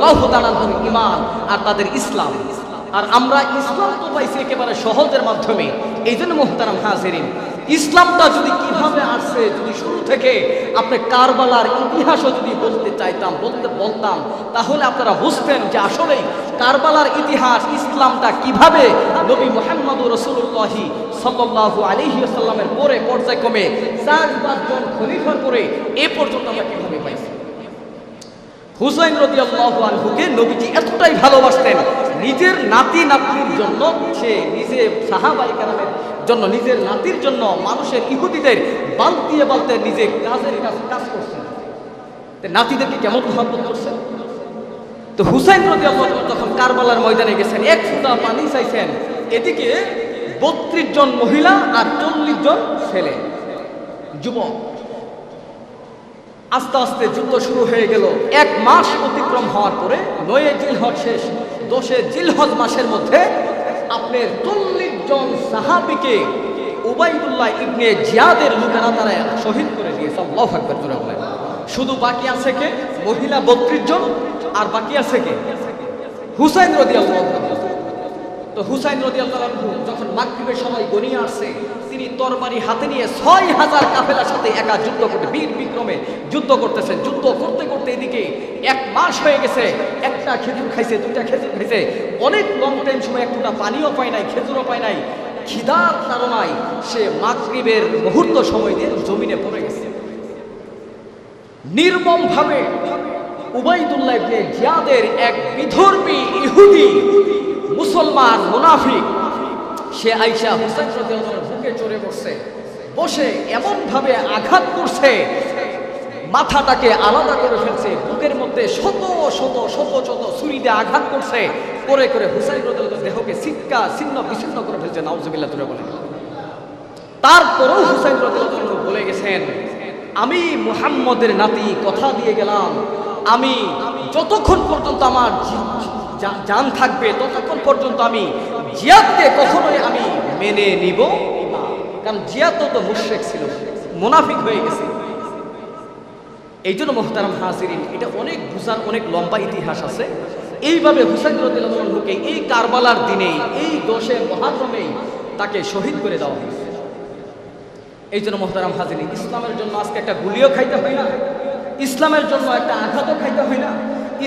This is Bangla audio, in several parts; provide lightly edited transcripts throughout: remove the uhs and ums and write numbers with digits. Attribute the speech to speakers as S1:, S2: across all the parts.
S1: রাদিয়াল্লাহু তাআলার ঈমান আর তাদের ইসলাম। আর আমরা ইসলাম তো পাইছি একেবারে সহজের মাধ্যমে। এই জন্য মুহতারাম হাজিরিন, ইসলামটা যদি কিভাবে আসছে, যদি শুরু থেকে আপনি কারবালার ইতিহাসও যদি বলতাম, তাহলে আপনারা বুঝতেন যে আসলেই কারবালার ইতিহাস, ইসলামটা কিভাবে নবী মুহাম্মদ রাসূলুল্লাহ সাল্লাল্লাহু আলাইহি ওয়াসাল্লামের পরে পর্যায়ক্রমে 4-5 জন খলিফার পরে এ পর্যন্ত আমরা কিভাবে পাইছি। হুসাইন রাদিয়াল্লাহু আনহুকে নবীজি এতটাই ভালোবাসতেন, নিজের নাতি নাতনির জন্য সে নিজে সাহাবায়ে কেরামের জন্য, নিজের নাতির জন্য মানুষের ইহুদিদের বালতিয়ে নিজে কাজ করছেন। নাতিদেরকে কেমন মহব্বত করছেন। তো হুসাইন রাদিয়াল্লাহু আনহু যখন কারবালার ময়দানে গেছেন, এক ফোঁটা পানি চাইছেন, এদিকে 32 জন মহিলা আর 40 জন ছেলে যুবক। আস্তে আস্তে যুদ্ধ শুরু হয়ে গেল। 1 মাস অতিক্রম হওয়ার পরে 9 জিলহজ শেষ, 10 জিলহজ মাসের মধ্যে আপনার 40 জন সাহাবীকে উবাইদুল্লাহ ইবনে জিয়াদের লোকেরা তারা শহীদ করে দিয়েছে। আল্লাহু আকবার জোরে বলেন। শুধু বাকি আছে কে? মহিলা 32 জন, আর বাকি আছে কে? হুসাইন রাদিয়াল্লাহু আনহু। তো হুসাইন রাদিয়াল্লাহু আনহু যখন মাগরিবের সময় গনিয়ে আসছে, তিনি তরবারি হাতে নিয়ে 6000 কাফেলার সাথে একা যুদ্ধ করতে, বীর বিক্রমে যুদ্ধ করতেছেন। যুদ্ধ করতে করতে এদিকে 1 মাস হয়ে গেছে, একটা খেজুর খাইছে, 2টা খেজুর খাইছে, অনেক লং টাইম সময় একটা পানিও পায় নাই, খেজুরও পায় নাই, খিদার তাড়নায় সে মাগরিবের মুহূর্ত সময় দিয়ে জমিনে পড়ে গেছে। নির্মম ভাবে উবাইদুল্লাহ ইবনে জিয়াদের এক বিধর্মী ইহুদি মুসলমান মুনাফিক, সে আয়েশা হুসাইন রাদিয়াল্লাহু আনহুর বুকে চড়ে বসে এমন ভাবে আঘাত করছে, মাথাটাকে আলাদা করে ফেলছে, বুকের মধ্যে শত শত ছুরি দিয়ে আঘাত করছে, করে হুসাইন রাদিয়াল্লাহু আনহুর দেহকে ছিন্ন বিচ্ছিন্ন করে ফেলছে। নাউজুবিল্লাহ তুলে বলে। তারপরেও হুসাইন রাদিয়াল্লাহু আনহু বলে গেছেন, আমি মুহাম্মদের নাতি কথা দিয়ে গেলাম, আমি যতক্ষণ পর্যন্ত আমার জান থাকবে ততক্ষণ পর্যন্ত আমি জিয়াদকে কখনোই আমি মেনে নিব না। কারণ জিয়াদ তো মুশরিক ছিল, মুনাফিক হয়ে গেছে। এই জন্য মুহতারাম হাজিরিন, এটা অনেক বুঝার অনেক লম্বা ইতিহাস আছে। এইভাবে হুসাইন রাদিয়াল্লাহু আনহুকে এই কারবালার দিনেই, এই 10 মুহররমে তাকে শহীদ করে দেওয়া হয়েছে। এই জন্য মুহতারাম হাজিরিন, ইসলামের জন্য আজকে একটা গুলিও খাইতে হয় না, ইসলামের জন্য একটা আঘাতও খাইতে হয় না।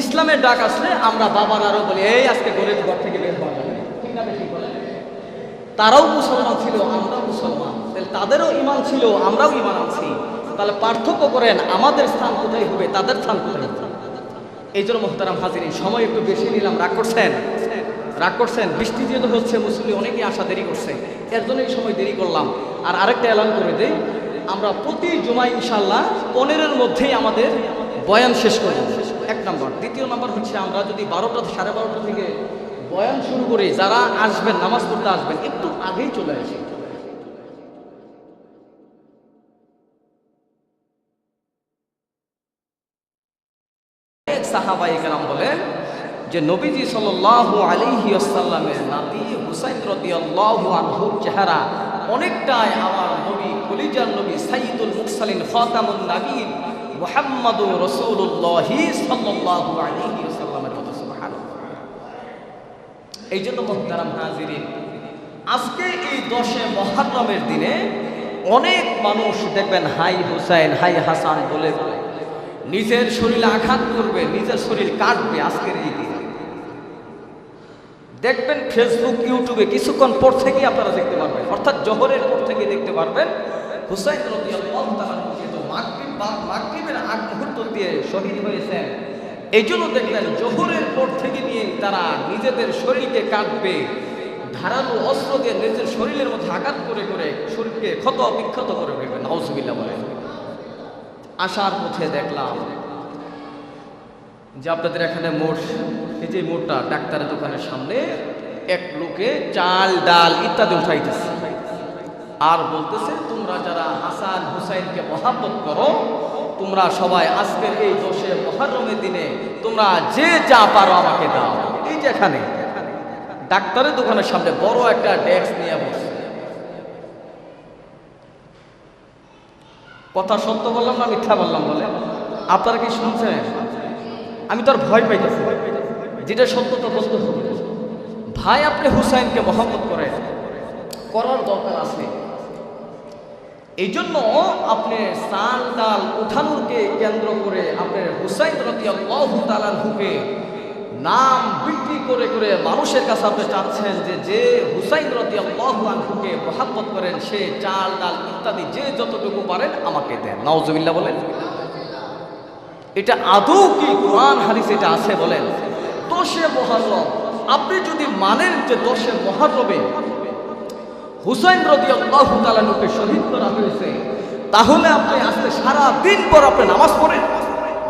S1: ইসলামের ডাক আসলে আমরা বাবার আরো বলি, এই আজকে গরিব ঘর থেকে বের হওয়া যাবে, ঠিক না? বেশি বলে তারাও মুসলমান ছিল, আমরাও মুসলমান, তাহলে তাদেরও ঈমান ছিল, আমরাও ঈমান আনছি। তাহলে পার্থক্য করেন, আমাদের স্থান কোথায় হবে, তাদের স্থান কোথায় হবে। এই জন্য মুহতারাম হাজিরিন, সময় একটু বেশি নিলাম, রাগ করছেন। বৃষ্টি যেহেতু হচ্ছে, মুসল্লি অনেকেই আসা দেরি করছে, এর জন্য এই সময় দেরি করলাম। আর আরেকটা এলান করে দেই, আমরা প্রতি জুমায় ইনশাআল্লাহ 15-এর মধ্যেই আমাদের বয়ান শেষ করব, 1 নম্বর। দ্বিতীয় নম্বর হচ্ছে, আমরা যদি 12টা 12:30 থেকে বয়ান শুরু করি, যারা আসবেন নামাজ পড়তে আসবেন, একটু আগেই চলে আসি। সাহাবায়ে কেরাম বলেন যে নবীজি সাল্লাল্লাহু আলাইহি ওয়াসাল্লামের নাতি হুসাইন রাদিয়াল্লাহু আনহুর চেহারা অনেকটাই আমার নবী, কলিজার নবী, সাইয়্যিদুল মুরসালিন, খাতামুন নবীন মুহাম্মাদুর রাসূলুল্লাহ সাল্লাল্লাহু আলাইহি ওয়াসাল্লামের মতো। সুবহানাল্লাহ। এই জন্য মুহতারাম হাজিরিন, আজকে এই 10 মুহররমের দিনে অনেক মানুষ দেখবেন হাই হুসাইন, হাই হাসান বলে নিজের শরীরে আঘাত করবে, নিজের শরীর কাটবে। আজকের এই দিন দেখবেন ফেসবুক, ইউটিউবে কিছুক্ষণ পর থেকেই আপনারা দেখতে পারবেন, অর্থাৎ জোহরের পর থেকে দেখতে পারবেন হুসাইন রাদিয়াল্লাহু তাআলা তো মাগরিবের আগ মুহূর্ত দিয়ে শহীদ হয়েছেন। এই জন্য দেখবেন জোহরের পর থেকে নিয়ে তারা নিজেদের শরীরকে কাটবে, ধারালো অস্ত্র দিয়ে নিজের শরীরের মধ্যে আঘাত করে শরীরকে ক্ষত বিক্ষত করে ফেলবে। নাউজুবিল্লাহ বলেন। আসার পথে দেখলাম যে আপনাদের এখানে মোড়, এই যে মোড়টা ডাক্তারের দোকানের সামনে, এক লোকে চাল ডাল ইত্যাদি উঠাইতেছে আর বলতেছে, তোমরা যারা হাসান হুসাইনকে মহব্বত করো, তোমরা সবাই আজকের এই 10 মুহররমের দিনে তোমরা যে যা পারো আমাকে দাও। এই যে এখানে ডাক্তারের দোকানের সামনে বড় একটা ডেস্ক নিয়ে বসে। কথা সত্য বললাম না মিথ্যা বললাম বলে? আপনারা কি শুনছেন? আমি তো আর ভয় পাইতেছি। যেটা সত্যতা বলতে হবে। ভাই আপনি হুসাইনকে মহব্বত করেন, করার দরকার আছে। এই জন্য আপনি চাল ডাল উঠানোকে কেন্দ্র করে আপনার হুসাইন রাদিয়াল্লাহু তাআলা আনহুকে নাম বিক্রি করে করে মানুষের কাছে আপনি চাচ্ছেন যে হুসাইন রাদিয়াল্লাহু আনহুকে মহব্বত করেন সে চাল ডাল ইত্যাদি যে যতটুকু পারেন আমাকে দেন। নাউজুবিল্লাহ বলেন। এটা আদৌ কি কোরআন হাদিস এটা আছে বলেন? 10 মুহররম আপনি যদি মানেন যে 10 মুহররমে হুসাইন রাদিয়াল্লাহু তাআলা আনহুকে শহীদ করা হয়েছে, তাহলে আপনি আজকে সারা দিন পর আপনি নামাজ পড়েন,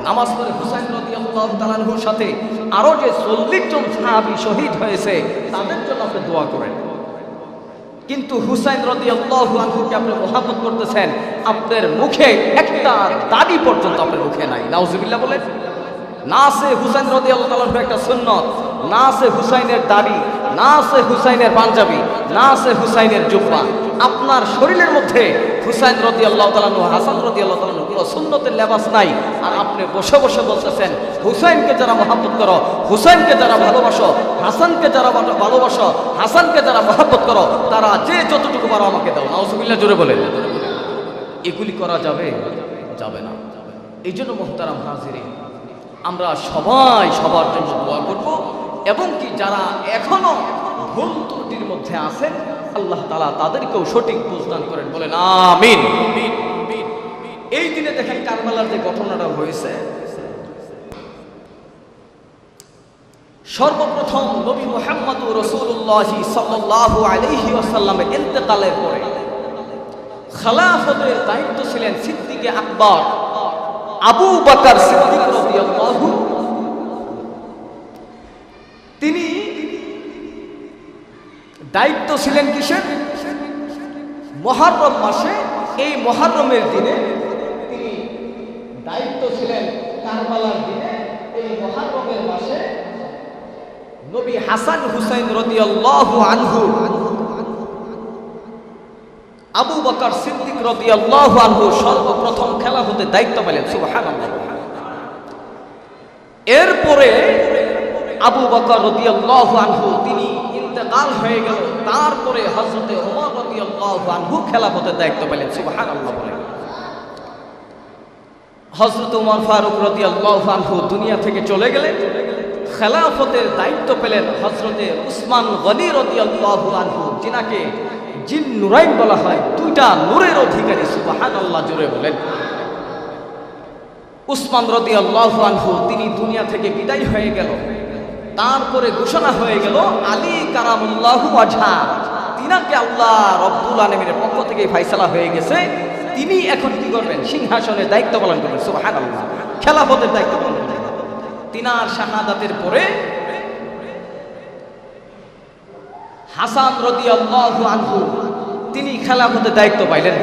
S1: নামাজ পড়ে হুসাইন রাদিয়াল্লাহু তাআলা আনহুর সাথে আরো যে 40 জন সাহাবী শহীদ হয়েছে তাদের জন্য আপনি দোয়া করেন। কিন্তু হুসাইন রাদিয়াল্লাহু আনহুকে আপনি মহব্বত করতেছেন, আপনার মুখে একটা দাড়ি পর্যন্ত আপনার মুখে নাই। নাউজুবিল্লাহ বলেন। না আছে হুসাইন রাদিয়াল্লাহু তাআলা আনহু একটা সুন্নাত, না আছে হুসাইনের দাড়ি, না আছে হুসাইনের পাঞ্জাবি, না আছে হুসাইনের জুব্বা। আপনার শরীরের মধ্যে হুসাইন রাদিয়াল্লাহু তাআলা আনহু, হাসান রাদিয়াল্লাহু তাআলা আনহু কোনো সুন্নতের লেবাস নাই, আর আপনি বসে বসে বলতেছেন হুসাইনকে যারা মহব্বত করো, হুসাইনকে যারা ভালোবাসো, হাসানকে যারা ভালোবাসো, হাসানকে যারা মহব্বত করো, তারা যে যতটুকু পারো আমাকে দাও। নাউজুবিল্লাহ জোরে বলেন। এগুলি করা যাবে? যাবে না। এই জন্য মুহতারাম হাজিরিন, আমরা সবাই সবার জন্য দোয়া করব, এবং কি যারা এখনো ভুল ত্রুটির মধ্যে আছেন আল্লাহ তাআলা তাদেরকেও সঠিক বুঝদান করেন, বলেন আমিন। এই দিনে দেখেন কারবালার যে ঘটনাটা হয়েছে, সর্বপ্রথম নবী মুহাম্মদুর রাসূলুল্লাহ সাল্লাল্লাহু আলাইহি ওয়াসাল্লামের ইন্তেকালের পরে খেলাফতের দায়িত্ব ছিলেন সিদ্দিকে আকবর আবু বকর সিদ্দিক রাদিয়াল্লাহু। তিনি দায়িত্ব ছিলেন কিসের? মুহররম মাসে, এই মুহররমের দিনে তিনি দায়িত্ব ছিলেন কারবালার দিনে, এই মুহররমের মাসে নবী হাসান হুসাইন রাদিয়াল্লাহু আনহু আবু বকর সিদ্দিক রাদিয়াল্লাহু আনহু সর্বপ্রথম খেলাফতের দায়িত্ব পেলেন। সুবহানাল্লাহ। এরপরে আবু বকর রাদিয়াল্লাহু আনহু তিনি ইন্তেকাল হয়ে গেল, তারপরে হযরতে ওমর রাদিয়াল্লাহু আনহু খেলাফতের দায়িত্ব পেলেন। সুবহানাল্লাহ বলেন। হযরত ওমর ফারুক রাদিয়াল্লাহু আনহু দুনিয়া থেকে চলে গেলেন, খেলাফতের দায়িত্ব পেলেন হযরতে উসমান গনি রাদিয়াল্লাহু আনহু, যিনাকে জিন নুরাইন বলা হয়, দুইটা নূরের অধিকারী। সুবহানাল্লাহ জোরে বলেন। উসমান রাদিয়াল্লাহু আনহু তিনি দুনিয়া থেকে বিদায় হয়ে গেল, তারপরে ঘোষণা হয়ে গেল আলী কারামুল্লাহু ওয়াজহা, তিনাকে আল্লাহ রব্বুল আলামিনের পক্ষ থেকে ফয়সালা হয়ে গেছে, তিনি এখন কি করবেন? সিংহাসনের দায়িত্ব পালন করবেন। সুবহানাল্লাহ। খেলাফতের দায়িত্ব পালন করবেন। তিনার শাহাদাতের পরে হাসান রাদিয়াল্লাহু আনহু তিনি খেলাফতের দায়িত্ব পাইলেন।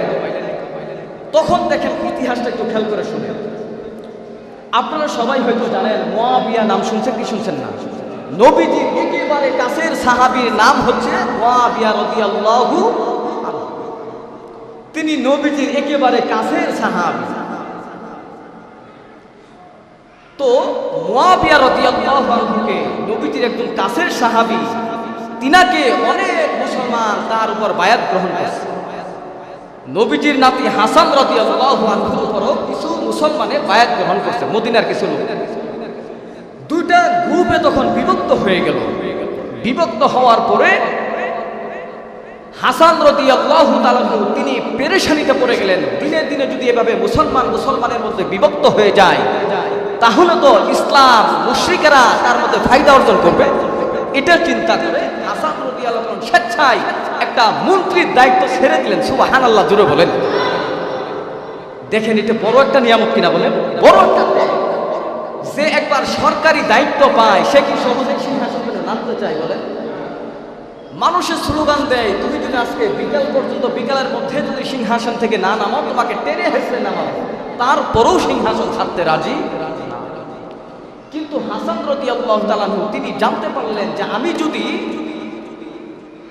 S1: তখন দেখেন ইতিহাসটা একটু খেয়াল করে শুনেন। আপনারা সবাই হয়তো জানেন, মুয়াবিয়া নাম শুনছেন কি শুনছেন না? নবীজির একেবারে কাছের সাহাবীর নাম হচ্ছে মুয়াবিয়া রাদিয়াল্লাহু আনহু। তিনি নবীজির একেবারে কাছের সাহাবী। তো মুয়াবিয়া রাদিয়াল্লাহু আনহুকে নবীজির একজন কাছের সাহাবী, তিনাকে অনেক মুসলমান তার উপর বায়াত গ্রহণ করেছে। নবীজির নাতি হাসান রাদিয়াল্লাহু আনহুর উপরও কিছু মুসলমানে বায়াত গ্রহণ করছে, মদিনার কিছু লোক। দুইটা গ্রুপে তখন বিভক্ত হয়ে গেল। বিভক্ত হওয়ার পরে হাসান রাদিয়াল্লাহু তাআলা তিনি পেরেশানিতে পড়ে গেলেন। দিনে দিনে যদি এভাবে মুসলমানের মধ্যে বিভক্ত হয়ে যায়, তাহলে তো ইসলাম মুশরিকেরা তার মধ্যে ফায়দা অর্জন করবে। এটা চিন্তা করে হাসান রাদিয়াল্লাহু আনহু স্বেচ্ছায় একটা মন্ত্রীর দায়িত্ব ছেড়ে দিলেন। সুবহানাল্লাহ জোরে বলেন। দেখেন এটা বড় একটা নিয়ামত কিনা বলেন? বড় একটা। যে একবার সরকারি দায়িত্ব পায় সে কি সহজে সিংহাসন থেকে নামতে চায় বলেন? মানুষের স্লোগান দেয়, তুমি যদি আজকে বিকাল পর্যন্ত, বিকালের মধ্যে যদি সিংহাসন থেকে না নামো, তোমাকে টেনে হেসড়ে নামাবো, তারপরেও সিংহাসন ছাড়তে রাজি। কিন্তু হাসান রাদিয়াল্লাহু তাআলা তিনি জানতে পারলেন যে আমি যদি,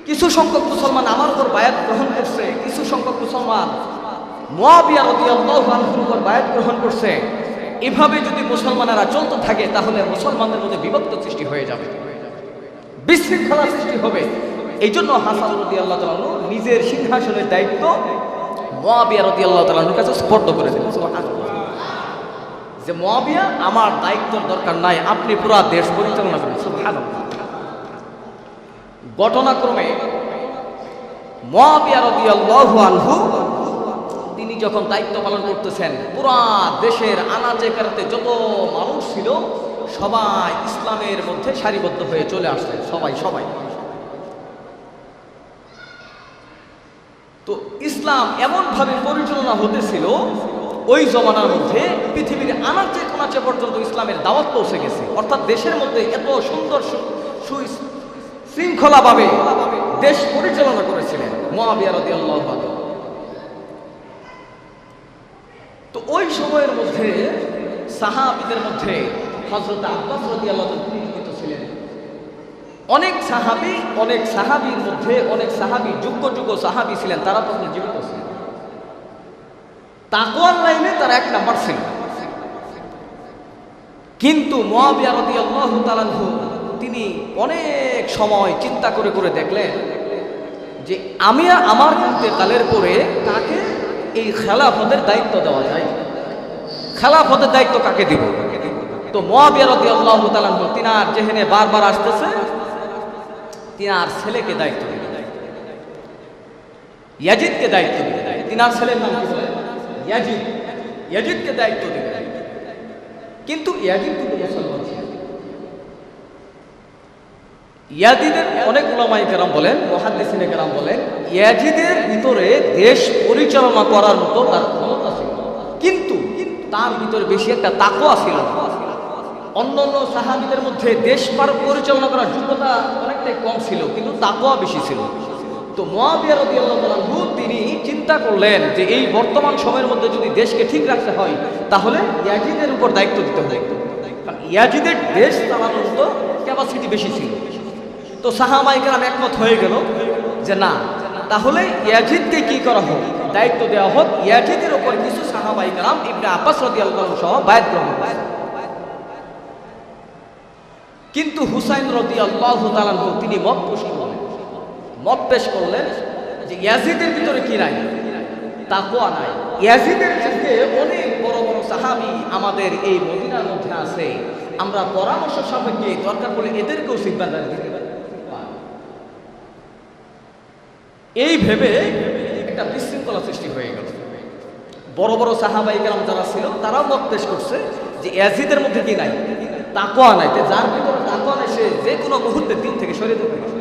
S1: কিছু সংখ্যক মুসলমান আমার উপর বায়াত গ্রহণ করছে, কিছু সংখ্যক মুসলমান মুয়াবিয়া রাদিয়াল্লাহু আনহুর উপর বায়াত গ্রহণ করছে, এভাবে যদি মুসলমানেরা চলতে থাকে তাহলে মুসলমানদের মধ্যে বিভক্ত সৃষ্টি হয়ে যাবে, বিশৃঙ্খলা সৃষ্টি হবে। এই জন্য হাসান রাদিয়াল্লাহু তাআলা আনহু নিজের সিংহাসনের দায়িত্ব মুয়াবিয়া রাদিয়াল্লাহু তাআলা আনহুর কাছে সুপর্দ করে দিলেন। সুবহানাল্লাহ। যে মুয়াবিয়া, আমার দায়িত্বের দরকার নাই, আপনি পুরো দেশ পরিচালনা করেন। সুবহানাল্লাহ। ঘটনাক্রমে মুয়াবিয়া রাদিয়াল্লাহু আনহু তিনি যখন দায়িত্ব পালন করতেছেন, পুরা দেশের আনাচে কানাচে যত মানুষ ছিল সবাই ইসলামের মধ্যে সারিবদ্ধ হয়ে চলে আসলেন, সবাই। তো ইসলাম এমনভাবে পরিচালনা হতেছিল ওই জমানার মধ্যে পৃথিবীর আনাচে কানাচে পর্যন্ত ইসলামের দাওয়াত পৌঁছে গেছে। অর্থাৎ দেশের মধ্যে এত সুন্দর শৃঙ্খলাভাবে দেশ পরিচালনা করেছিলেন মুয়াবিয়া রাদিয়াল্লাহু আনহু। তো ওই সময়ের মধ্যে সাহাবীদের মধ্যে হযরত আব্বাস রাদিয়াল্লাহু আনহু জীবিত ছিলেন। অনেক সাহাবীর মধ্যে অনেক সাহাবী, যোগ্য সাহাবী ছিলেন, তারা তখন জীবিত ছিলেন। তাকওয়ার লাইনে তারা এক নাম্বার ছিল। কিন্তু মুয়াবিয়া রাদিয়াল্লাহু তাআলা আনহু তিনি অনেক সময় চিন্তা করে দেখলেন যে আমার ইন্তেকালের পরে কাকে এই খেলাফতের দায়িত্ব দেওয়া যায়, খেলাফতের দায়িত্ব কাকে দিব। তো মুয়াবিয়া রাদিয়াল্লাহু তাআলা আনহু তিনার যেখানে বারবার আসতেছে, তিনার ছেলেকে দায়িত্ব দিলেন, ইয়াজিদকে দায়িত্ব দিলেন। তিনার ছেলের নাম কি বলেন? ইয়াজিদকে দায়িত্ব দিলেন। কিন্তু ইয়াজিদ কিন্তু মুসলমান ছিলেন। ইয়াজিদের অনেক উলামায়ে কেরাম বলেন, মুহাদ্দিসিনে কেরাম বলেন, ইয়াজিদের ভিতরে দেশ পরিচালনা করার মতো তার ক্ষমতা ছিল, কিন্তু তার ভিতরে বেশি একটা তাকওয়া ছিল না। অন্যান্য সাহাবীদের মধ্যে দেশ পরিচালনা করার যোগ্যতা অনেকটাই কম ছিল, কিন্তু তাকওয়া বেশি ছিল। তো মুয়াবিয়া রাদিয়াল্লাহু তাআলা আনহু তিনি চিন্তা করলেন যে এই বর্তমান সময়ের মধ্যে যদি দেশকে ঠিক রাখতে হয় তাহলে ইয়াজিদের উপর দায়িত্ব দিতে হবে, কারণ ইয়াজিদের দেশ চালানোর মতো ক্যাপাসিটি বেশি ছিল। তো সাহাবায়ে কেরাম একমত হয়ে গেল যে না, তাহলে ইয়াজিদকে কি করা হোক, দায়িত্ব দেওয়া হোক। ইয়াজিদের উপর কিছু সাহাবায়ে কেরাম ইবনে আব্বাস রাদিয়াল্লাহু আনহু সহ বায়াত গ্রহণ করেন। কিন্তু হুসাইন রাদিয়াল্লাহু তাআলা আনহু তিনি মত পেশ করলেন যে ইয়াজিদের ভিতরে কি নাই, তাকওয়া নাই। ইয়াজিদের থেকে অনেক বড় সাহাবী আমাদের এই মদিনার মধ্যে আছে, আমরা পরামর্শ সাপেক্ষে দরকার পড়লে এদেরকেও সিদ্ধান্ত দিতে পারি। এই ভেবে একটা বিশৃঙ্খলা সৃষ্টি হয়ে গেল। বড় সাহাবায়ে কেরাম যারা ছিল তারাও মত পেশ করছে যে ইয়াজিদের মধ্যে কি নাই, তাকওয়া নাই। যার ভিতরে তাকওয়া নাই সে যে কোনো মুহূর্তে দিন থেকে সরে যেতে পারে।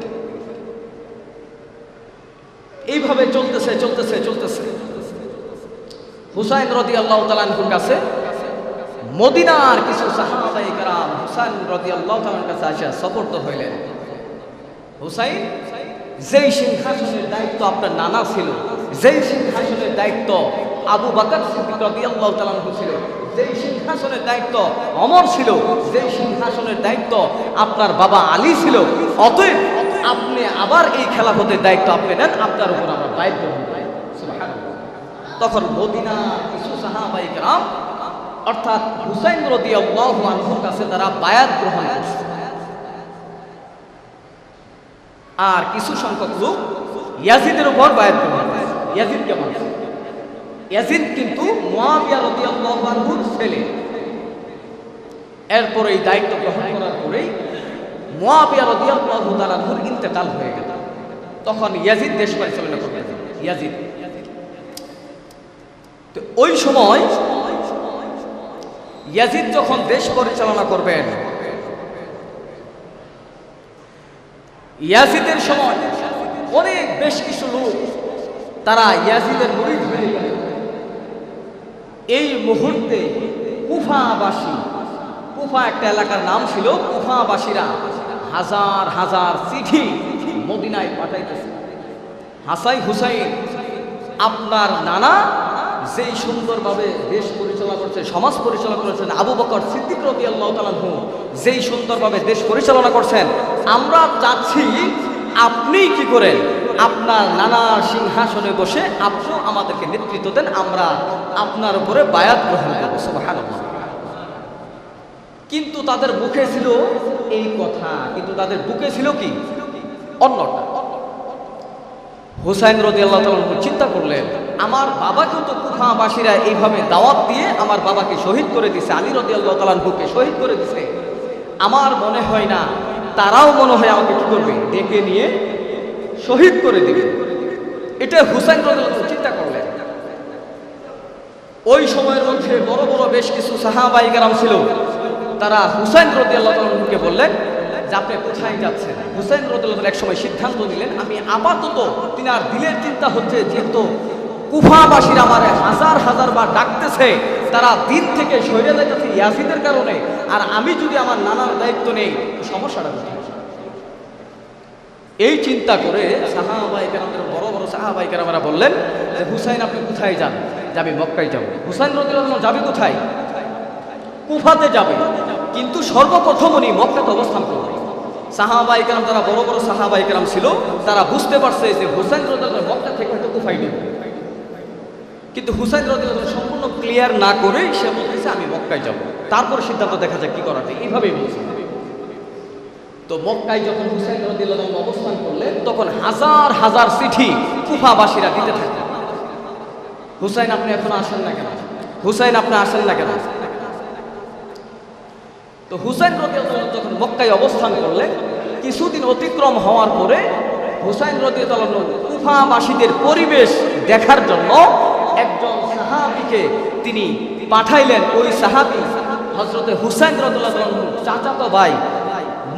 S1: এইভাবে চলতেছে। হুসাইন রাদিয়াল্লাহু তাআলা আনহুর কাছে মদিনার কিছু সাহাবায়ে কেরাম হুসাইন রাদিয়াল্লাহু তাআলার কাছে আসা সুপর্দ হইলেন। হুসাইন, যেই সিংহাসনের দায়িত্ব আপনার নানা ছিল, যেই সিংহাসনের দায়িত্ব আবু বকর সিদ্দিক রাদিয়াল্লাহু তাআলা আনহু ছিল, যেই সিংহাসনের দায়িত্ব ওমর ছিল, যেই সিংহাসনের দায়িত্ব আপনার বাবা আলী ছিল, অতএব আপনি আবার এই খেলাফতের দায়িত্ব আপনি নেন, আপনার উপর আমরা বায়াত গ্রহণ করি। সুবহানাল্লাহ। তখন মদিনার কিছু সাহাবায়ে কেরাম অর্থাৎ হুসাইন রাদিয়াল্লাহু আনহুর কাছে তারা বায়াত গ্রহণ করছে, আর কিছু সংখ্যক লোক ইয়াজিদের উপর বায়াত গ্রহণ করে। ইয়াজিদ কেমন? ইয়াজিদ কিন্তু মুয়াবিয়া রাদিয়াল্লাহু আনহুর ছেলে। এরপর এই দায়িত্ব গ্রহণ করার পরেই মুয়াবিয়া রাদিয়াল্লাহু তাআলা আনহুর ইন্তেকাল হয়ে গেল। তখন ইয়াজিদ দেশ পরিচালনা করবেন। ইয়াজিদ তো ওই সময় ইয়াজিদ যখন দেশ পরিচালনা করবেন, ইয়াজিদের সময় অনেক বেশ কিছু লোক তারা ইয়াজিদের মুরিদ হয়ে গেল। এই মুহূর্তে কুফা একটা এলাকার নাম ছিল, কুফাবাসীরা হাজার চিঠি মদিনায় পাঠাইতেছে। হুসাইন, আপনার নানা যেই সুন্দরভাবে দেশ পরিচালনা করছে, সমাজ পরিচালনা করেছেন, আবু বকর সিদ্দিক রাদিয়াল্লাহু তাআলা আনহু যেই সুন্দরভাবে দেশ পরিচালনা করছেন, আমরা চাচ্ছি আপনি কি করেন, আপনার নানার সিংহাসনে বসে আপনিও আমাদেরকে নেতৃত্ব দেন, আমরা আপনার উপরে বায়াত গ্রহণ করব। সুবহানাল্লাহ। কিন্তু তাদের মুখে ছিল এই কথা, কিন্তু তাদের বুকে ছিল কি অন্যটা। হুসাইন রাদিয়াল্লাহু তাআলা চিন্তা করলেন, আমার বাবাকেও তো কুফাবাসীরা এইভাবে দাওয়াত দিয়ে আমার বাবাকে শহীদ করে দিছে, আলী রাদিয়াল্লাহু তাআলা আনহুকে শহীদ করে দিছে। আমার মনে হয় না তারাও মনে হয় আমাকে কি করবে, ডেকে নিয়ে শহীদ করে দিবে। এটা হুসাইন রাদিয়াল্লাহু তাআলা চিন্তা করলেন। ওই সময়ের মধ্যে বড় বড় বেশ কিছু সাহাবায়ে কেরাম ছিল, তারা হুসাইন রাদিয়াল্লাহু তাআলা আনহুকে বললেন যে আপনি কোথায় যাচ্ছেন। হুসাইন রাদিয়াল্লাহু তাআলা এক সময় সিদ্ধান্ত নিলেন, আমি আপাতত, তিনার দিলের চিন্তা হচ্ছে যেহেতু কুফাবাসীরা আমারে হাজার হাজার বার ডাকতেছে, তারা দিন থেকে সরে যাইতেছে ইয়াজিদের কারণে, আর আমি যদি আমার নানার দায়িত্ব নেই সমস্যাটা কোথায়। এই চিন্তা করে সাহাবায়ে কেরামদের বড় বড় সাহাবায়ে কেরামরা বললেন যে হুসাইন আপনি কোথায় যান? যে আমি মক্কায় যাব। হুসাইন রাদিয়াল্লাহু তাআলা যাবে কোথায়? কুফাতে যাবে, কিন্তু সর্বপ্রথম উনি মক্কাতে অবস্থান করবে। সাহাবায়ে কেরাম, তারা বড় বড় সাহাবায়ে কেরাম ছিল, তারা বুঝতে পারছে যে হুসাইন রাদিয়াল্লাহু তাআলা মক্কা থেকে হয়তো কুফায় যাবে। কিন্তু হুসাইন রাদিয়াল্লাহু তাআলা সম্পূর্ণ ক্লিয়ার না করে সে বলতেছে আমি মক্কায় যাব, তারপর সিদ্ধান্ত দেখা যায় কি করা যায়, এইভাবেই বলছে। তো মক্কায় যখন হুসাইন রাদিয়াল্লাহু তাআলা অবস্থান করলেন, তখন হাজার হাজার চিঠি কুফাবাসীরা দিতে থাকলেন, হুসাইন আপনি এখন আসেন না কেন, হুসাইন আপনি আসেন না কেন। তো হুসাইন রাদিয়াল্লাহু তাআলা যখন মক্কায় অবস্থান করলেন, কিছুদিন অতিক্রম হওয়ার পরে হুসাইন রাদিয়াল্লাহু তাআলা কুফাবাসীদের পরিবেশ দেখার জন্য একজন সাহাবীকে তিনি পাঠাইলেন। ওই সাহাবী হযরতে হুসাইন রাদিয়াল্লাহু তাআলার চাচাতো ভাই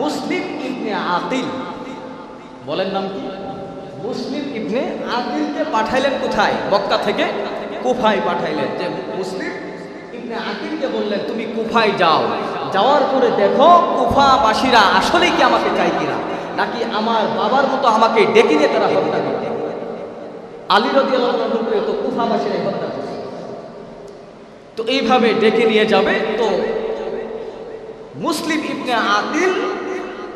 S1: মুসলিম ইবনে আকিল। বলেন নাম কি? মুসলিম ইবনে আকিলকে পাঠাইলেন কোথায়? মক্কা থেকে কুফায় পাঠাইলেন। যে মুসলিম ইবনে আকিলকে বললেন তুমি কুফায় যাও, যাওয়ার পরে দেখো কুফাবাসীরা আসলে কি আমাকে চাই কিনা, নাকি আমার বাবার মতো আমাকে ডেকে নিয়ে তারা হত্যা করে। আলী রাদিয়াল্লাহু তাআলাকে তো কুফাবাসীরা হত্যা করছে, তো এইভাবে ডেকে নিয়ে যাবে। তো মুসলিম ইবনে আকিল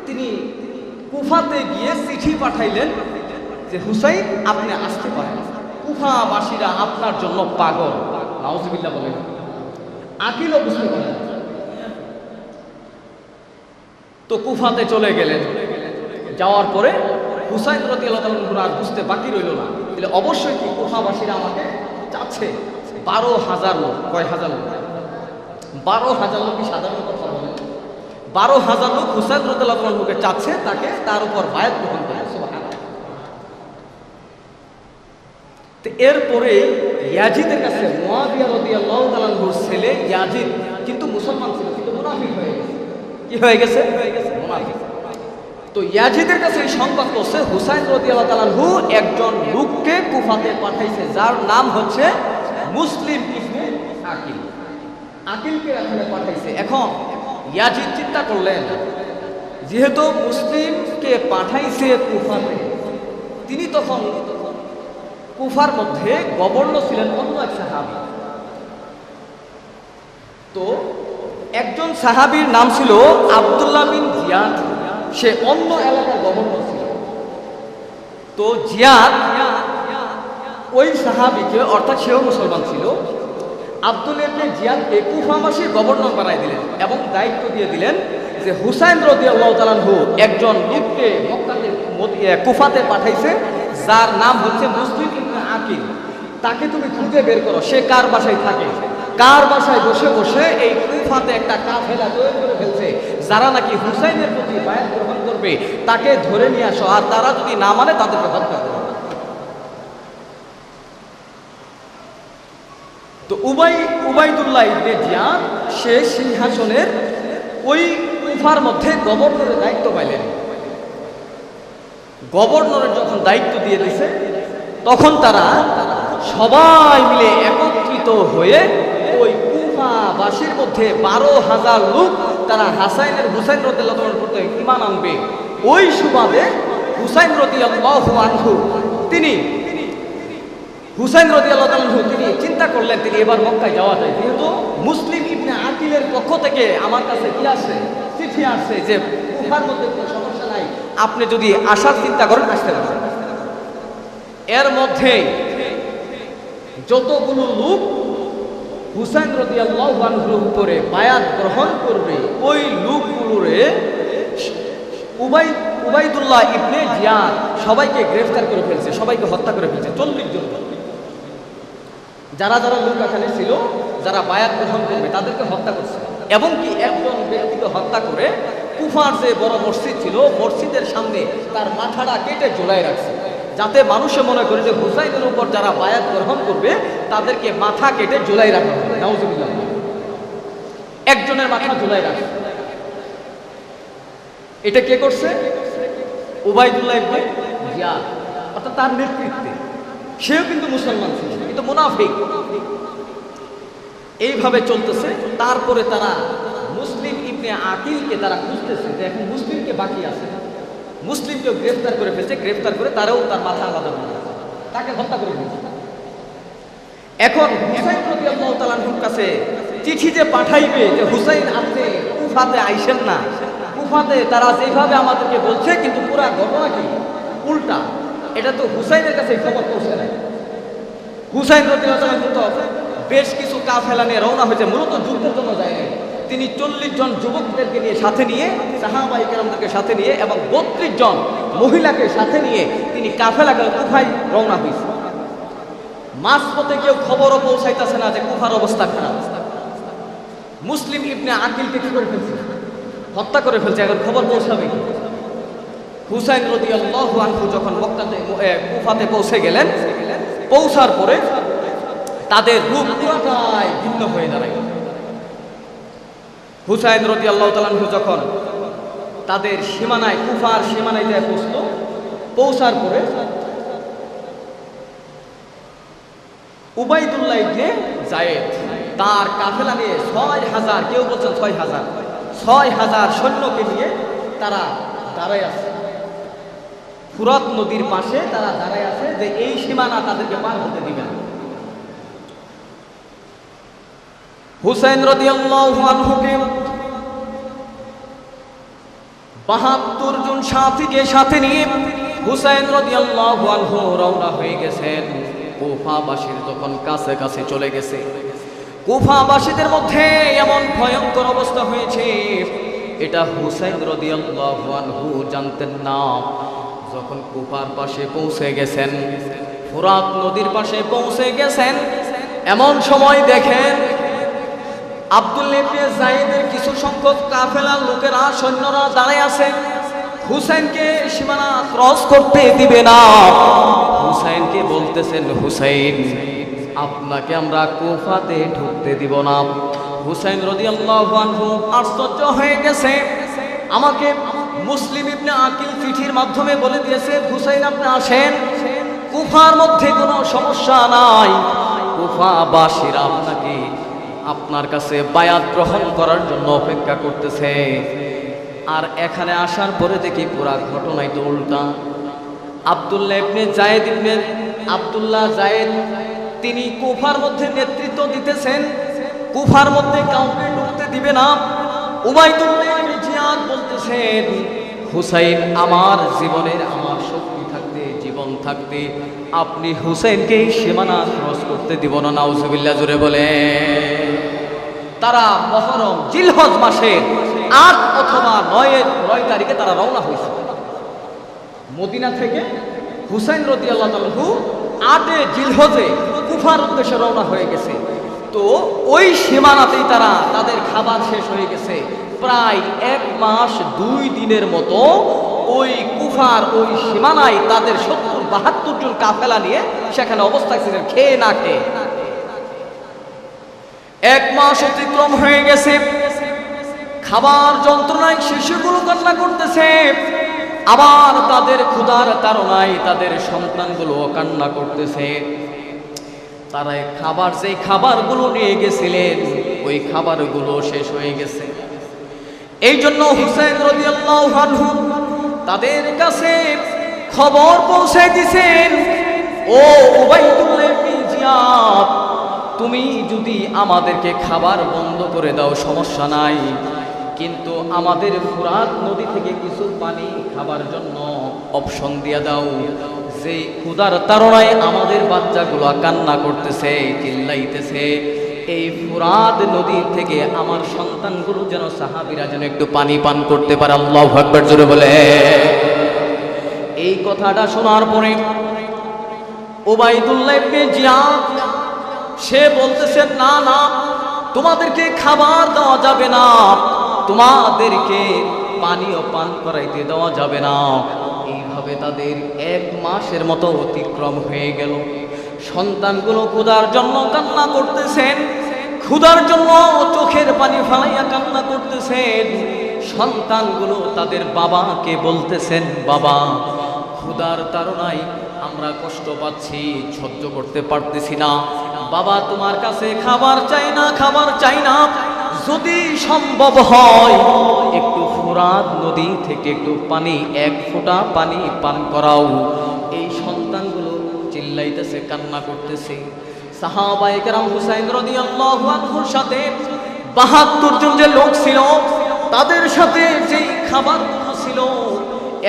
S1: তিনি কুফাতে গিয়ে চিঠি পাঠাইলেন যে হুসাইন আপনি আসতে পারেন, কুফাবাসীরা আপনার জন্য পাগল। নাউজুবিল্লাহ বলেন। আকিলও বুঝতে পারেন, তো কুফাতে চলে গেলেন। যাওয়ার পরে হুসাইন রাদিয়াল্লাহু তাআলা আর বুঝতে বাকি রইল না, তাহলে অবশ্যই কি কুফাবাসীরা আমাকে চাচ্ছে। 12,000 লোক, কয় হাজার লোক? 12,000 লোক কি সাধারণ কথা বলে? 12,000 লোক হুসাইন রাদিয়াল্লাহু তাআলাকে চাচ্ছে, তাকে তার উপর বায়াত গ্রহণ করে। সুবহানাল্লাহ। তো এরপরে ইয়াজিদের কাছে মুয়াবিয়া রাদিয়াল্লাহু তাআলার ছেলে ইয়াজিদ কিন্তু মুসলমান ছিল, কিন্তু মুনাফিক হয়ে গেছে। কি হয়ে গেছে? মুনাফিক। তো ইয়াজিদের কাছে এই সংবাদ পৌঁছে হুসাইন রাদিয়াল্লাহু তাআলা একজন লোককে কুফাতে পাঠাইছে, যার নাম হচ্ছে মুসলিম ইবনে আকিল। আকিলকে এখানে পাঠাইছে। এখন ইয়াজিদ চিন্তা করলেন, যেহেতু মুসলিমকে পাঠাইছে কুফাতে, তিনি তখন কুফার মধ্যে গভর্নর ছিলেন অন্য এক সাহাবী। তো একজন সাহাবীর নাম ছিল আব্দুল্লাহ বিন জিয়াদ, সে অন্য এলাকার গভর্নর ছিল। তো জিয়াদ ওই সাহাবীকে, অর্থাৎ সেও মুসলমান ছিল, আব্দুল্লাহ ইবনে জিয়াদকে কুফাবাসীর গভর্নর বানাই দিলেন এবং দায়িত্ব দিয়ে দিলেন যে হুসাইন রাদিয়াল্লাহু তাআলা একজন লোককে মক্কাতে কুফাতে পাঠাইছে, যার নাম হচ্ছে মুসলিম ইবনে আকিল। তাকে তুমি খুঁজে বের করো, সে কার বাসায় থাকে, কার বাসায় বসে বসে এই কুফাতে একটা কাফেলা তৈরি করে ফেলছে, যারা নাকি হুসাইনের প্রতি বায়াত গ্রহণ করবে, তাকে ধরে নিয়ে আসো, আর তারা যদি না মানে তাদেরকে হত্যা করো। তো উবাইদুল্লাহ ইবনে জিয়াদ সে সিংহাসনের ওই কুফার মধ্যে গভর্নরের দায়িত্ব পাইলেন। গভর্নরের যখন দায়িত্ব দিয়ে দিয়েছে, তখন তারা সবাই মিলে একত্রিত হয়ে ওই কুফাবাসীর মধ্যে 12,000 লোক তারা হুসাইন রাদিয়াল্লাহু তাআলার প্রতি ঈমান আনবে। ওই সুবাদে হুসাইন রাদিয়াল্লাহু আনহু তিনি চিন্তা করলেন তিনি এবার মক্কায় যাওয়া যায়, যেহেতু মুসলিম ইবনে আকিলের পক্ষ থেকে আমার কাছে কি আসছে, চিঠি আসছে যে কুফার মধ্যে কোনো সমস্যা নাই, আপনি যদি আসার চিন্তা করেন আসতে পারেন। এর মধ্যে যতগুলো লোক হুসাইন রাদিয়াল্লাহু আনহুর উপরে বায়াত গ্রহণ করবে, ওই লোকগুলোরে উবাইদুল্লাহ ইবনে জিয়াদ সবাইকে গ্রেফতার করে ফেলছে, সবাইকে হত্যা করে ফেলছে। 40 জন যারা যারা লোক এখানে ছিল, যারা বায়াত গ্রহণ করবে তাদেরকে হত্যা করছে। এবং কি একজন ব্যক্তিকে হত্যা করে কুফার যে বড় মসজিদ ছিল, মসজিদের সামনে তার মাথাটা কেটে ঝুলাই রাখছে, যাতে মানুষে মনে করে যে হুসাইনের উপর যারা বায়াত গ্রহণ করবে তাদেরকে মাথা কেটে ঝুলাই রাখা হবে। নাউজুবিল্লাহ। একজনের মাথা ঝুলাই রাখছে। এটা কে করছে? উবাইদুল্লাহ ইবনে জিয়াদ, অর্থাৎ তার নেতৃত্বে। সেও কিন্তু মুসলমান ছিল, কিন্তু মুনাফিক। এইভাবে চলতেছে। তারপরে তারা মুসলিম ইবনে আকিলকে তারা খুঁজতেছে যে এখন মুসলিমকে বাকি আছে, মুসলিমকে গ্রেফতার করে ফেলছে। গ্রেফতার করে তারাও তার মাথা আলাদা করে তাকে হত্যা করে ফেলছে। এখন হুসাইন রাদিয়াল্লাহু তাআলা আনহুর কাছে চিঠি যে পাঠাইবে যে হুসাইন আপনি কুফাতে আইসেন না, কুফাতে তারা যেভাবে আমাদেরকে বলছে কিন্তু পুরা ঘটনা কি উল্টা। এটা তো হুসাইনের কাছে খবর পৌঁছে নাই। হুসাইন রাদিয়াল্লাহু তাআলা কিন্তু বেশ কিছু কাফেলা নিয়ে রওনা হয়েছে, মূলত যুদ্ধের জন্য যায় নাই। তিনি 40 জন যুবকদেরকে নিয়ে সাথে নিয়ে, সাহাবায়ে কেরামদেরকে সাথে নিয়ে এবং 32 জন মহিলাকে সাথে নিয়ে তিনি কাফেলাকে কুফায় রওনা হয়েছে। মাঝপথে কেউ খবরও পৌঁছাইতেছে না যে কুফার অবস্থা খারাপ। মুসলিম ইবনে আকিলকে কি করে ফেলছে? হত্যা করে ফেলছে। এখন খবর পৌঁছাবে কি? হুসাইন রাদিয়াল্লাহু আনহু যখন কুফাতে পৌঁছে গেলেন, পৌঁছার পরে তাদের রূপ পুরোটাই ভিন্ন হয়ে দাঁড়ায়। হুসাইন রাদিয়াল্লাহু তাআলা আনহু যখন তাদের সীমানায়, কুফার সীমানায় যায় পৌঁছার পরে উবাইদুল্লাহ ইবনে যায়েদ তার কাফেলা নিয়ে 6000, কেউ বলছেন 6000 সৈন্যকে নিয়ে তারা দাঁড়ায় আছে। ফুরাত নদীর পাশে তারা দাঁড়ায় আছে যে এই সীমানা তাদেরকে পার হতে দিবে না। হুসাইন রাদিয়াল্লাহু আনহুকে 72 জন সাথীকে সাথে নিয়ে হুসাইন রাদিয়াল্লাহু আনহু রওনা হয়ে গেছেন। কুফাবাসীর তখন কাছে কাছে চলে গেছে। কুফাবাসীদের মধ্যে এমন ভয়ঙ্কর অবস্থা হয়েছে, এটা হুসাইন রাদিয়াল্লাহু আনহু জানতেন না। যখন কুফার পাশে পৌঁছে গেছেন, ফুরাত নদীর পাশে পৌঁছে গেছেন, এমন সময় দেখেন আব্দুল্লাহ ইবনে যায়েদের কিছু সংখ্যক কাফেলার লোকেরা, সৈন্যরা দাঁড়ায় আছে। হুসাইনকে সীমানা ক্রস করতে দিবে না। হুসাইনকে বলতেছেন, হুসাইন আপনাকে আমরা কুফাতে ঢুকতে দিব না। হুসাইন রাদিয়াল্লাহু আনহু আশ্চর্য হয়ে গেছে। আমাকে মুসলিম ইবনে আকিল চিঠির মাধ্যমে বলে দিয়েছে, হুসাইন আপনি আসেন, কুফার মধ্যে কোনো সমস্যা নাই। কুফাবাসীরা আপনার কাছে বায়াত গ্রহণ করার জন্য অপেক্ষা করতেছে। আর এখানে আসার পরে দেখি পুরা ঘটনাই তো উল্টা। আব্দুল্লাহ যায়েদ তিনি কুফার মধ্যে নেতৃত্ব দিতেছেন, কুফার মধ্যে কাউকে ঢুকতে দিবে না। উবাইদুল্লাহ ইবনে জিয়াদ বলতেছেন, হুসাইন আমার জীবনের, আমার শক্তি থাকতে, জীবন থাকতে আপনি হুসাইনকে সীমানা ক্রস করতে দিব না। নাউজুবিল্লাহ, জোরে বলে। তারা মুহররম জিলহজ মাসের 8 অথবা 9 তারিখে তারা রওনা হয়েছে মদিনা থেকে। হুসাইন রাদিয়াল্লাহু আনহু 8 জিলহজে কুফার উদ্দেশ্যে রওনা হয়ে গেছে। তো ওই সীমানাতেই তাদের খাবার শেষ হয়ে গেছে। প্রায় 1 মাস 2 দিনের মতো ওই কুফার ওই সীমানায় তাদের 70-72 জন কাফেলা নিয়ে সেখানে অবস্থায় ছিলেন, খেয়ে না খেয়ে। 1 মাস অতিক্রম হয়ে গেছে। খাবার যন্ত্রণায় শিশুগুলো কান্না করতেছে, আবার তাদের ক্ষুধার তাড়নায় তাদের সন্তানগুলো কান্না করতেছে। তারা যেই খাবারগুলো নিয়ে গেছিলেন ওই খাবারগুলো শেষ হয়ে গেছে। এই জন্য হুসাইন রাদিয়াল্লাহু আনহু তাদের কাছে খবর পৌঁছে দিয়েছেন, ও উবাইদুল্লাহ ইবনে জিয়াদ, তুমি যদি আমাদেরকে খাবার বন্ধ করে দাও সমস্যা নাই, কিন্তু আমাদের ফুরাত নদী থেকে কিছু পানি খাবার জন্য অপশন দিয়ে দাও। যে ক্ষুধার তাড়নায় আমাদের বাচ্চাগুলো কান্না করতেছে, চিল্লাইতেছে, এই ফুরাত নদী থেকে আমার সন্তানগুলো যেন সাহাবীরা যেন একটু পানি পান করতে পারে। আল্লাহু আকবার জোরে বলে। এই কথাটা শোনার পরে উবাইদুল্লাহ ইবনে জিয়াদ সে বলতেছে, না না, তোমাদেরকে খাবার দেওয়া যাবে না, তোমাদেরকে পানিও পান করাইতে দেওয়া যাবে না। এইভাবে তাদের 1 মাসের মতো অতিক্রম হয়ে গেল। সন্তানগুলো ক্ষুধার জন্য কান্না করতেছেন, ক্ষুধার জন্য চোখের পানি ফেলাইয়া কান্না করতেছেন। সন্তানগুলো তাদের বাবাকে বলতেছেন, বাবা, ক্ষুধার তাড়নায় আমরা কষ্ট পাচ্ছি, সহ্য করতে পারতেছি না। বাবা, তোমার কাছে খাবার চাই না, খাবার চাই না, যদি সম্ভব হয় একটু ফুরাত নদী থেকে একটু পানি, 1 ফোঁটা পানি পান করাও। এই সন্তানগুলো চিল্লাইতেছে, কান্না করতেছে। সাহাবায়ে কেরাম হুসাইন রাদিয়াল্লাহু আনহুর সাথে 72 জন যে লোক ছিল, তাদের সাথে যেই খাবারগুলো ছিল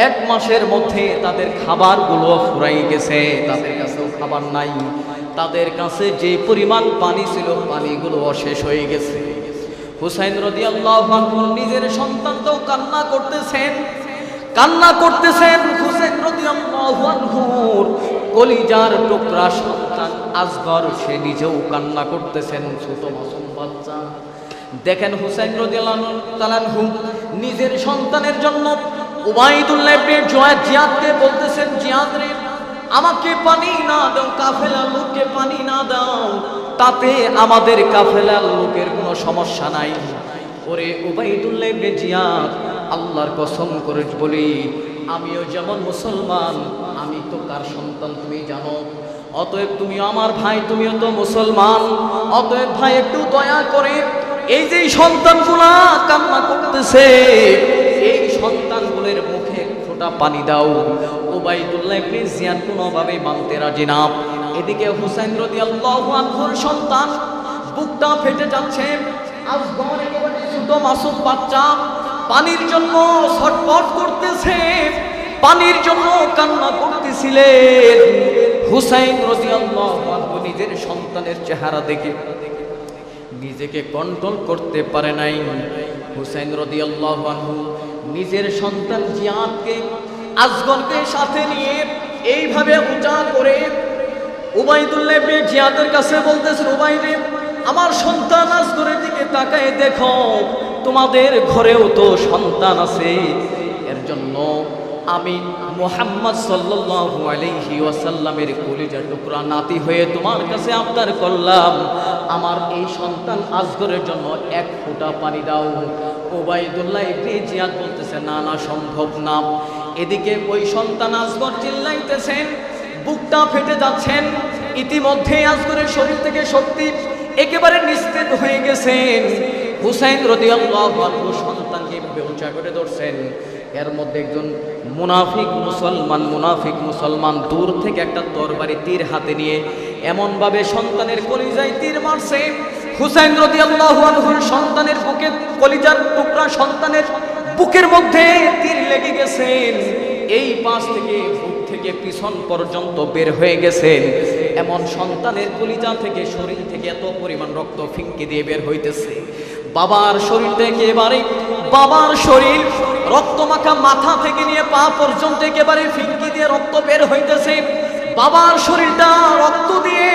S1: 1 মাসের মধ্যে তাদের খাবারগুলো ফুরাই গেছে, তাদের কাছেও খাবার নাই। তাদের কাছে যে পরিমাণ পানি ছিল, পানিগুলো শেষ হয়ে গেছে। হুসাইন রাদিয়াল্লাহু আনহু নিজের সন্তানকেও কান্না করতেছেন, কান্না করতেছেন। হুসাইন রাদিয়াল্লাহু আনহুর কলিজার টুকরা সন্তান আসগর, সে নিজেও কান্না করতেছেন, ছোট মাসুম বাচ্চা। দেখেন হুসাইন রাদিয়াল্লাহু তাআলা নিজের সন্তানের জন্য উবাইদুল্লাহ ইবনে জিয়াদকে বলতেছেন, জিয়াদ রে, আমাকে পানি না দাও, কাফেলার লোককে পানি না দাও, তাতে আমাদের কাফেলার লোকের কোনো সমস্যা নাই। ওরে উবাইদুল্লাহ ইবনে জিয়াদ, আল্লাহর কসম করে বলি, আমিও যেমন মুসলমান, আমি তো কার সন্তান তুমি জানো, অতএব তুমি আমার ভাই, তুমিও তো মুসলমান, অতএব ভাই একটু দয়া করে এই যে সন্তানগুলা কান্না করতেছে, এই সন্তানগুলোর মুখে ফোঁটা পানি দাও। উবাইদুল্লাহ ইবনে জিয়াদ কোনোভাবে মানতে রাজি না। এদিকে হুসাইন রাদিয়াল্লাহু আনহুর সন্তান বুকটা ফেটে যাচ্ছে, আসগর একেবারে ছোট মাসুম বাচ্চা, পানির জন্য ছটফট করতেছে, পানির জন্য কান্না করতেছিলেন। হুসাইন রাদিয়াল্লাহু আনহু নিজের সন্তানের চেহারা দেখে নিজেকে কন্ট্রোল করতে পারে নাই। হুসাইন রাদিয়াল্লাহু আনহু নিজের সন্তান জিয়াদকে, আসগরকে সাথে নিয়ে এইভাবে উঁচা করে উবাইদুল্লাহ ইবনে জিয়াদের কাছে বলতেছেন, উবাইদে, আমার সন্তান আসগরের দিকে তাকায় দেখো, তোমাদের ঘরেও তো সন্তান আছে, এর জন্য আমি মুহাম্মদ সাল্লাল্লাহু আলাইহি ওয়াসাল্লামের কলিজার টুকরা নাতি হয়ে তোমার কাছে আবদার করলাম, আমার এই সন্তান আসগরের জন্য 1 ফোঁটা পানি দাও। উবাইদুল্লাহ ইবনে জিয়াদ বলতেছে, না না, সম্ভব না। এদিকে ওই সন্তান আসগর চিল্লাইতেছেন, বুকটা ফেটে যাচ্ছেন। ইতিমধ্যে আসগরের শরীর থেকে শক্তি একেবারে নিস্তেজ হয়ে গেছেন। হুসাইন রাদিয়াল্লাহু আনহু সন্তানকে উঁচা করে ধরছেন। এর মধ্যে একজন মুনাফিক মুসলমান দূর থেকে একটা তরবারি তীর হাতে নিয়ে এমনভাবে সন্তানের কলিজায় তীর মারছে, হুসাইন রাদিয়াল্লাহু আনহুর সন্তানের বুকে, কলিজার টুকরা সন্তানের বুকের মধ্যে তীর লেগে গেছেন। এই পাশ থেকে বুক থেকে পিছন পর্যন্ত বের হয়ে গেছেন। এমন সন্তানের কলিজা থেকে, শরীর থেকে এত পরিমাণ রক্ত ফিনকে দিয়ে বের হইতেছে। বাবার শরীর থেকে এবারে, বাবার শরীর রক্তমাখা, মাথা থেকে নিয়ে পা পর্যন্ত একেবারে ফিনকি দিয়ে রক্ত বের হইতেছে। বাবার শরীরটা রক্ত দিয়ে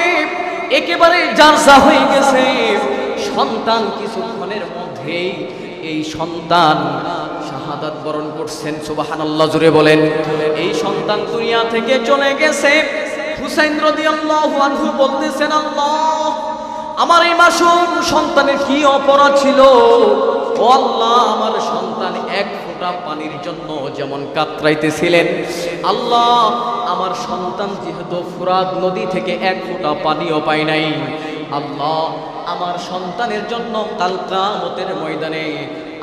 S1: একেবারে জারজা হয়ে গেছে। সন্তান কিছুক্ষণের মধ্যেই এই সন্তান শাহাদাত বরণ করছেন। সুবহানাল্লাহ, জুড়ে বলেন। এই সন্তান দুনিয়া থেকে চলে গেছে। হুসাইন রাদিয়াল্লাহু আনহু বলতেছেন, আল্লাহ, আমার এই মাসুম সন্তানের কি অপরাধ ছিল? ও আল্লাহ, আমার সন্তান 1 ফোঁটা পানির জন্য যেমন কাতরাইতেছিলেন, আল্লাহ, আমার সন্তান যেহেতু ফুরাত নদী থেকে 1 ফোঁটা পানিও পায় নাই, আল্লাহ, আমার সন্তানের জন্য কাল কিয়ামতের ময়দানে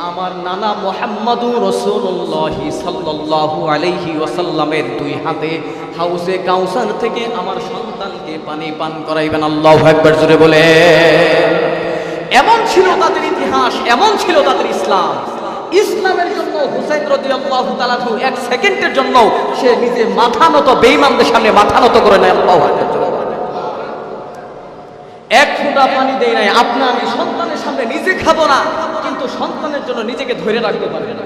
S1: আমার নানা মুহাম্মাদুর রাসূলুল্লাহ সাল্লাল্লাহু আলাইহি ওয়াসাল্লামের 2 হাতে হাউজে কাউসার থেকে আমার সন্তানকে পানি পান করাইবেন। আল্লাহু আকবার, জোরে বলে। এমন ছিল তাদের ইতিহাস, এমন ছিল তাদের ইসলাম। ইসলামের জন্য হুসাইন রাদিয়াল্লাহু তাআলা 1 সেকেন্ডের জন্য সে নিজে মাথা নত, বেঈমানদের সামনে মাথা নত করে নেয়। আল্লাহু আকবার। এক ফোঁটা পানি দেয় নাই। আপনা আমি সন্তানের সামনে নিজে খাবো না, কিন্তু সন্তানের জন্য নিজেকে ধরে রাখতে পারে না।